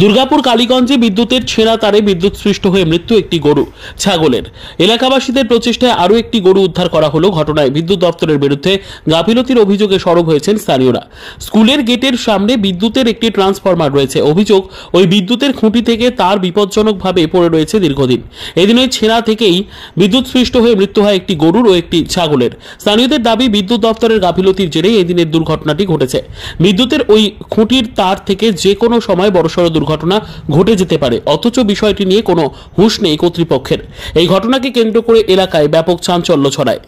দুর্গাপুর কালীগঞ্জে বিদ্যুতের ছেঁড়া তারে বিদ্যুৎ সৃষ্ট হয়ে মৃত্যু একটি গরু ছাগলের। এলাকাবাসীদের প্রচেষ্টায় আরও একটি গরু উদ্ধার করা হলো। ঘটনায় বিদ্যুৎ দপ্তরের বিরুদ্ধে গাফিলতির অভিযোগে সরব হয়েছেন স্থানীয়রা। স্কুলের গেটের সামনে বিদ্যুতের একটি ট্রান্সফরমার রয়েছে। অভিযোগ, ওই বিদ্যুতের খুঁটি থেকে তার বিপজ্জনকভাবে পড়ে রয়েছে দীর্ঘদিন। এদিন ওই ছেঁড়া থেকেই বিদ্যুৎ সৃষ্ট হয়ে মৃত্যু হয় একটি গরুর ও একটি ছাগলের। স্থানীয়দের দাবি, বিদ্যুৎ দপ্তরের গাফিলতির জেরে এদিনের দুর্ঘটনাটি ঘটেছে। বিদ্যুতের ওই খুঁটির তার থেকে যে কোনো সময় বড়সড় দুর্ঘটনা ঘটে যেতে পারে, অথচ বিষয়টি নিয়ে কোনো হুঁশ নেই কর্তৃপক্ষের। এই ঘটনাকে কেন্দ্র করে এলাকায় ব্যাপক চাঞ্চল্য ছড়ায়।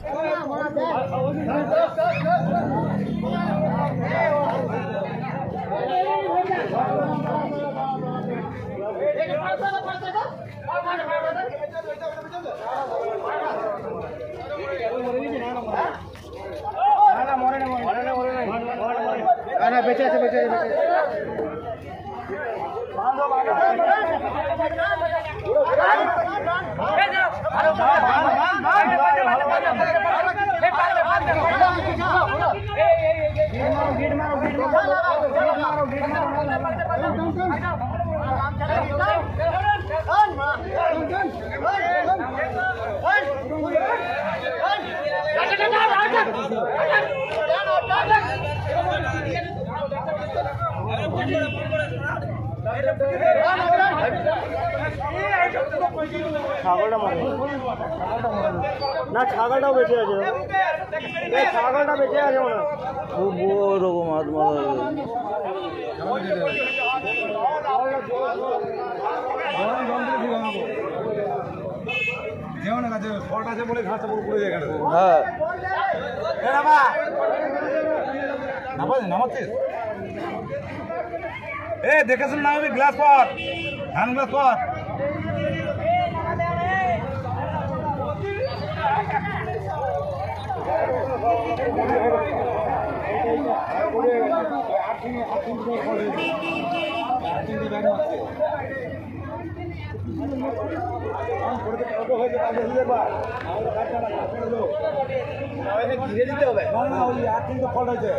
বেঁচে আছে না, ছাগলটাও বেঁচে আছে, ছাগলটা বেঁচে আছে মনে হয়। খুব ওরকম আত্মা দেখেছেন না? আমি গ্লাস পর ধান গ্লাস পর ঘিরে দিতে হবে। ফল্ট হয়েছে,